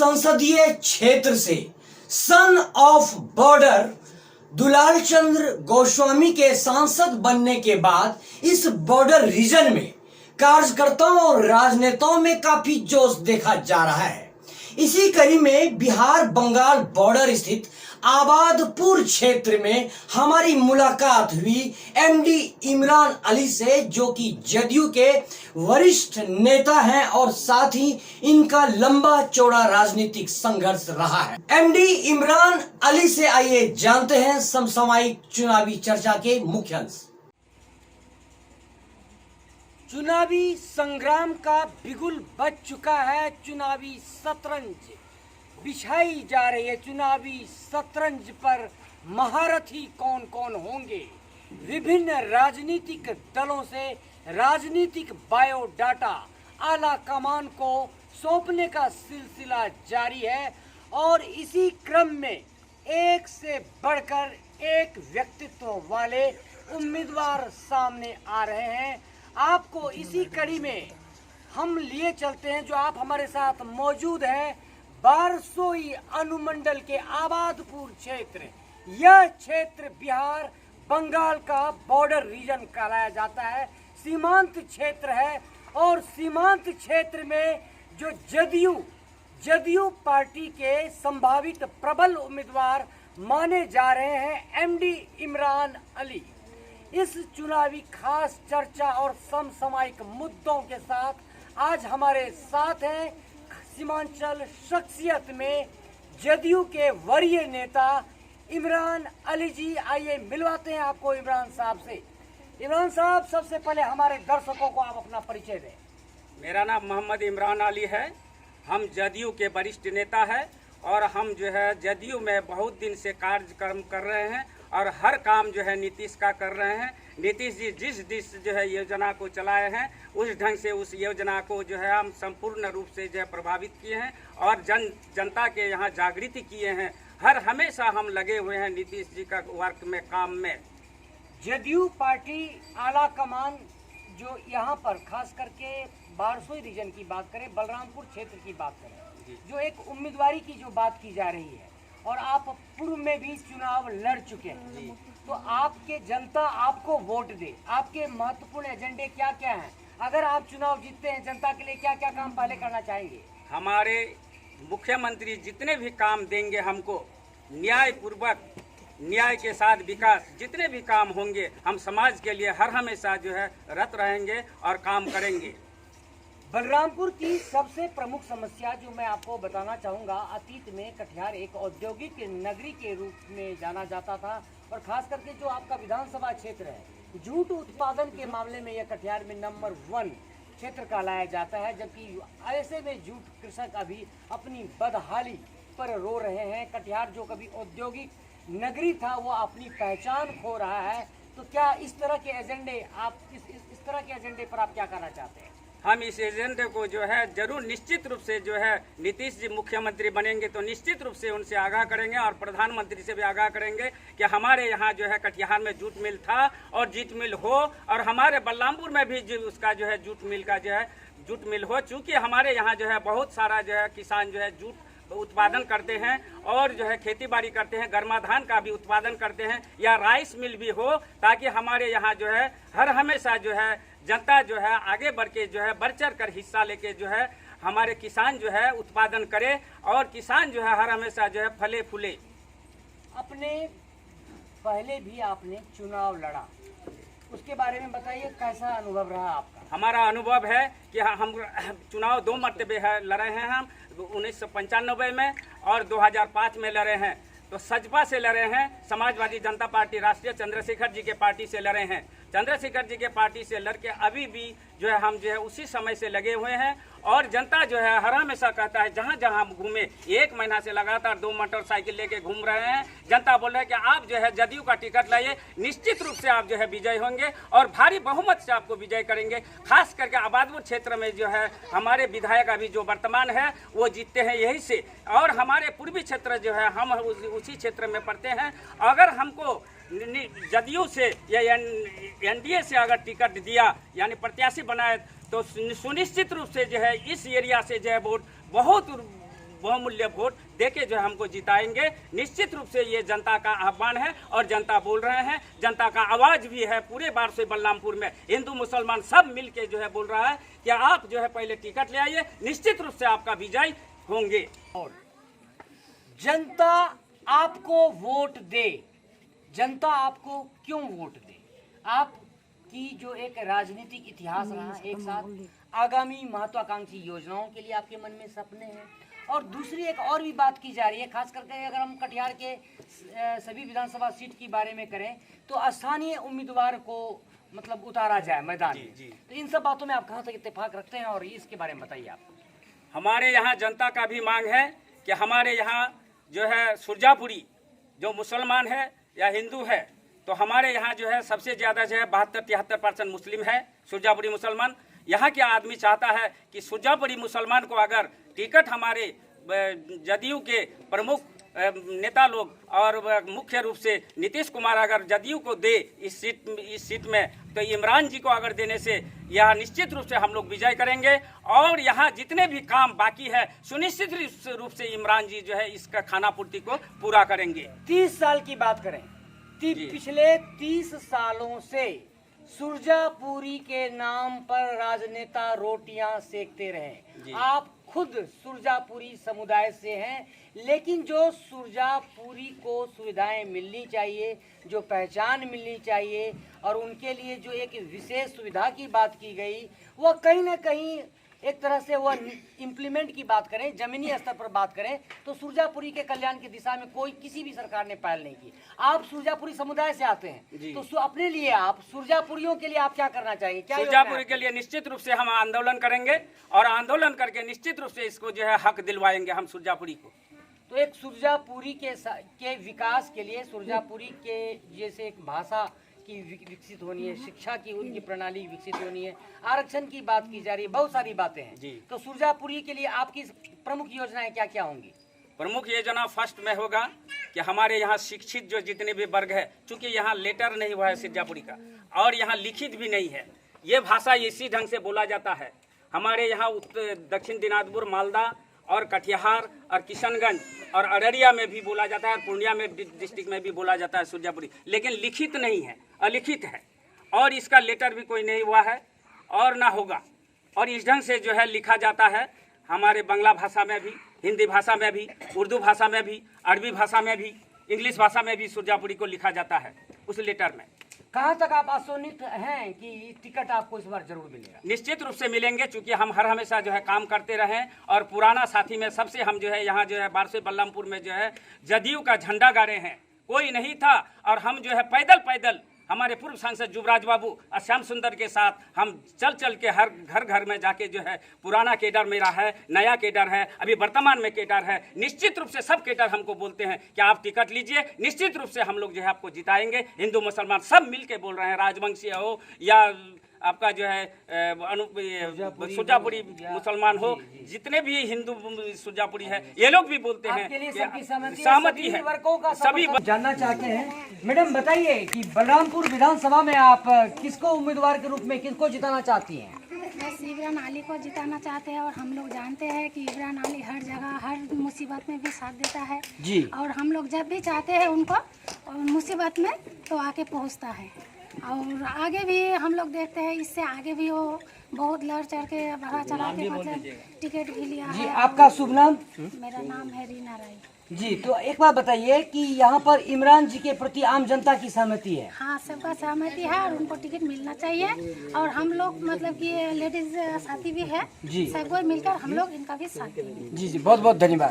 संसदीय क्षेत्र से son of border Dulal Chandra Goswami के सांसद बनने के बाद इस बॉर्डर रीजन में कार्यकर्ताओं और राजनेताओं में काफी जोश देखा जा रहा है। इसी कड़ी में बिहार बंगाल बॉर्डर स्थित आबादपुर क्षेत्र में हमारी मुलाकात हुई एमडी इमरान अली से, जो कि जदयू के वरिष्ठ नेता हैं और साथ ही इनका लंबा चौड़ा राजनीतिक संघर्ष रहा है। एमडी इमरान अली से आइए जानते हैं समसामयिक चुनावी चर्चा के मुख्य अंश। चुनावी संग्राम का बिगुल बज चुका है, चुनावी शतरंज बिछाई जा रही है। चुनावी शतरंज पर महारथी कौन कौन होंगे, विभिन्न राजनीतिक दलों से राजनीतिक बायोडाटा आला कमान को सौंपने का सिलसिला जारी है और इसी क्रम में एक से बढ़कर एक व्यक्तित्व वाले उम्मीदवार सामने आ रहे हैं। आपको इसी कड़ी में हम लिए चलते हैं, जो आप हमारे साथ मौजूद हैं बारसोई अनुमंडल के आबादपुर क्षेत्र। यह क्षेत्र बिहार बंगाल का बॉर्डर रीजन कहलाया जाता है, सीमांत क्षेत्र है और सीमांत क्षेत्र में जो जदयू पार्टी के संभावित प्रबल उम्मीदवार माने जा रहे हैं एमडी इमरान अली। इस चुनावी खास चर्चा और समसामयिक मुद्दों के साथ आज हमारे साथ हैं सीमांचल शख्सियत में जदयू के वरीय नेता इमरान अली जी। आइए मिलवाते हैं आपको इमरान साहब से। इमरान साहब, सबसे पहले हमारे दर्शकों को आप अपना परिचय दें। मेरा नाम मोहम्मद इमरान अली है। हम जदयू के वरिष्ठ नेता है और हम जो है जदयू में बहुत दिन से कार्यक्रम कर रहे हैं और हर काम जो है नीतीश का कर रहे हैं। नीतीश जी जिस जो है योजना को चलाए हैं उस ढंग से उस योजना को जो है हम संपूर्ण रूप से जो है प्रभावित किए हैं और जनता के यहाँ जागृति किए हैं। हर हमेशा हम लगे हुए हैं नीतीश जी का वर्क में, काम में। जदयू पार्टी आला कमान जो यहाँ पर खास करके बारसोई रीजन की बात करें, बलरामपुर क्षेत्र की बात करें, जो एक उम्मीदवारी की जो बात की जा रही है और आप पूर्व में भी चुनाव लड़ चुके हैं, तो आपके जनता आपको वोट दे, आपके महत्वपूर्ण एजेंडे क्या क्या हैं? अगर आप चुनाव जीतते हैं, जनता के लिए क्या क्या काम पहले करना चाहेंगे? हमारे मुख्यमंत्री जितने भी काम देंगे हमको, न्यायपूर्वक, न्याय के साथ विकास, जितने भी काम होंगे हम समाज के लिए हर हमेशा जो है रत रहेंगे और काम करेंगे। बलरामपुर की सबसे प्रमुख समस्या जो मैं आपको बताना चाहूँगा, अतीत में कटिहार एक औद्योगिक नगरी के रूप में जाना जाता था और खास करके जो आपका विधानसभा क्षेत्र है, जूट उत्पादन के मामले में यह कटिहार में नंबर 1 क्षेत्र कहलाया जाता है। जबकि ऐसे में जूट कृषक अभी अपनी बदहाली पर रो रहे हैं। कटिहार जो कभी औद्योगिक नगरी था वो अपनी पहचान खो रहा है। तो क्या इस तरह के एजेंडे आप इस तरह के एजेंडे पर आप क्या करना चाहते हैं? हम इस एजेंडे को जो है जरूर निश्चित रूप से जो है नीतीश जी मुख्यमंत्री बनेंगे तो निश्चित रूप से उनसे आगाह करेंगे और प्रधानमंत्री से भी आगाह करेंगे कि हमारे यहाँ जो है कटिहार में जूट मिल था और जूट मिल हो, और हमारे बलरामपुर में भी उसका जो है जूट मिल का जो है जूट मिल हो। चूँकि हमारे यहाँ जो है बहुत सारा जो है किसान जो है जूट उत्पादन करते हैं और जो है खेती बाड़ी करते हैं, गर्मा धान का भी उत्पादन करते हैं, या राइस मिल भी हो, ताकि हमारे यहाँ जो है हर हमेशा जो है जनता जो है आगे बढ़ के जो है बढ़ चढ़ कर हिस्सा लेके जो है हमारे किसान जो है उत्पादन करे और किसान जो है हर हमेशा जो है फले फूले। अपने पहले भी आपने चुनाव लड़ा, उसके बारे में बताइए, कैसा अनुभव रहा आपका? हमारा अनुभव है कि हम चुनाव 2 मरतबे लड़े हैं। हम 1995 में और 2005 में लड़े हैं। तो सजपा से लड़े हैं, समाजवादी जनता पार्टी राष्ट्रीय चंद्रशेखर जी के पार्टी से लड़े हैं। चंद्रशेखर जी के पार्टी से लड़के अभी भी जो है हम जो है उसी समय से लगे हुए हैं और जनता जो है हर हमेशा कहता है, जहाँ जहाँ हम घूमे, 1 महीना से लगातार 2 मोटरसाइकिल लेके घूम रहे हैं। जनता बोल रहे हैं कि आप जो है जदयू का टिकट लाइए, निश्चित रूप से आप जो है विजय होंगे और भारी बहुमत से आपको विजय करेंगे। खास करके आबादपुर क्षेत्र में जो है हमारे विधायक अभी जो वर्तमान है वो जीतते हैं यही से, और हमारे पूर्वी क्षेत्र जो है हम उसी क्षेत्र में पड़ते हैं। अगर हमको जदयू से या एनडीए से अगर टिकट दिया यानी प्रत्याशी बनाए तो सुनिश्चित रूप से जो है इस एरिया से जो है वोट बहुत बहुमूल्य वोट देके जो है हमको जिताएंगे। निश्चित रूप से ये जनता का आह्वान है और जनता बोल रहे हैं, जनता का आवाज भी है पूरे बार से बलरामपुर में हिंदू मुसलमान सब मिल के जो है बोल रहा है कि आप जो है पहले टिकट ले आइए, निश्चित रूप से आपका विजय होंगे। और जनता आपको वोट दे, जनता आपको क्यों वोट दे? आपकी जो एक राजनीतिक इतिहास रहा, एक साथ आगामी महत्वाकांक्षी योजनाओं के लिए आपके मन में सपने हैं, और दूसरी एक और भी बात की जा रही है, खास करके अगर हम कटिहार के सभी विधानसभा सीट के बारे में करें तो स्थानीय उम्मीदवार को मतलब उतारा जाए मैदान में। तो इन सब बातों में आप कहाँ तक इत्तेफाक रखते हैं और इसके बारे में बताइए आप। हमारे यहाँ जनता का भी मांग है कि हमारे यहाँ जो है सुरजापुरी जो मुसलमान है या हिंदू है, तो हमारे यहाँ जो है सबसे ज़्यादा जो है 72-73% मुस्लिम है, सुरजापुरी मुसलमान। यहाँ के आदमी चाहता है कि सुरजापुरी मुसलमान को अगर टिकट हमारे जदयू के प्रमुख नेता लोग और मुख्य रूप से नीतीश कुमार अगर जदयू को दे इस सीट में, तो इमरान जी को अगर देने से यह निश्चित रूप से हम लोग विजय करेंगे। और यहाँ जितने भी काम बाकी है सुनिश्चित रूप से इमरान जी जो है इसका खाना पूर्ति को पूरा करेंगे। 30 साल की बात करें, पिछले 30 सालों से सुरजापुरी के नाम पर राजनेता रोटियां सेकते रहे। आप खुद सुरजापुरी समुदाय से हैं, लेकिन जो सुरजापुरी को सुविधाएं मिलनी चाहिए, जो पहचान मिलनी चाहिए और उनके लिए जो एक विशेष सुविधा की बात की गई, वह कहीं ना कहीं एक तरह से वह इम्प्लीमेंट की बात करें, जमीनी स्तर पर बात करें तो सुरजापुरी के कल्याण की दिशा में कोई किसी भी सरकार ने पहल नहीं की। आप सुरजापुरी समुदाय से आते हैं, तो अपने लिए आप सुरजापुरियों के लिए आप क्या करना चाहिए? क्या सुरजापुरी के लिए निश्चित रूप से हम आंदोलन करेंगे और आंदोलन करके निश्चित रूप से इसको जो है हक दिलवाएंगे हम सुरजापुरी को। तो एक सुरजापुरी के विकास के लिए सुरजापुरी के जैसे एक भाषा की विकसित होनी है, शिक्षा की उनकी प्रणाली विकसित होनी है, आरक्षण की बात की जा रही है, बहुत सारी बातें हैं। तो सुरजापुरी के लिए आपकी प्रमुख योजनाएं क्या क्या होंगी? प्रमुख योजना फर्स्ट में होगा कि हमारे यहाँ शिक्षित जो जितने भी वर्ग है, चूंकि यहाँ लेटर नहीं हुआ है सुरजापुरी का और यहाँ लिखित भी नहीं है, ये भाषा इसी ढंग से बोला जाता है। हमारे यहाँ दक्षिण दिनाजपुर, मालदा और कटिहार और किशनगंज और अररिया में भी बोला जाता है, पूर्णिया में डिस्ट्रिक्ट में भी बोला जाता है सुरजापुरी, लेकिन लिखित नहीं है, अलिखित है और इसका लेटर भी कोई नहीं हुआ है और ना होगा। और इस ढंग से जो है लिखा जाता है हमारे बांग्ला भाषा में भी, हिंदी भाषा में भी, उर्दू भाषा में भी, अरबी भाषा में भी, इंग्लिश भाषा में भी सुरजापुरी को लिखा जाता है उस लेटर में। कहाँ तक आप आश्वस्त हैं कि टिकट आपको इस बार जरूर मिलेगा? निश्चित रूप से मिलेंगे, क्योंकि हम हर हमेशा जो है काम करते रहे और पुराना साथी में सबसे हम जो है यहाँ जो है बारसे बलरामपुर में जो है जदयू का झंडा गाड़े हैं, कोई नहीं था और हम जो है पैदल हमारे पूर्व सांसद युवराज बाबू और श्याम सुंदर के साथ हम चल के हर घर में जाके जो है पुराना केडर मेरा है, नया केडर है, अभी वर्तमान में केडर है, निश्चित रूप से सब केडर हमको बोलते हैं कि आप टिकट लीजिए, निश्चित रूप से हम लोग जो है आपको जिताएंगे। हिंदू मुसलमान सब मिल के बोल रहे हैं, राजवंशी हो या आपका जो है सुरजापुरी मुसलमान हो, जितने भी हिंदू सुरजापुरी है ये लोग भी बोलते हैं सहमति है सभी। जानना चाहते हैं मैडम, बताइए कि बलरामपुर विधानसभा में आप किसको उम्मीदवार के रूप में किसको जिताना चाहती हैं? बस इमरान अली को जिताना चाहते हैं और हम लोग जानते हैं कि इमरान अली हर जगह हर मुसीबत में भी साथ देता है जी, और हम लोग जब भी चाहते हैं उनको मुसीबत में तो आके पहुंचता है और आगे भी हम लोग देखते हैं, इससे आगे भी वो बहुत लड़ चढ़ के बढ़ा चढ़ा के मतलब टिकट भी लिया जी। है। आपका शुभ नाम? मेरा नाम है रीना राय जी। तो एक बात बताइए कि यहाँ पर इमरान जी के प्रति आम जनता की सहमति है? हाँ, सबका सहमति है और उनको टिकट मिलना चाहिए और हम लोग मतलब कि लेडीज साथी भी है, सब कोई मिलकर हम लोग इनका भी साथ देंगे। जी, बहुत बहुत धन्यवाद।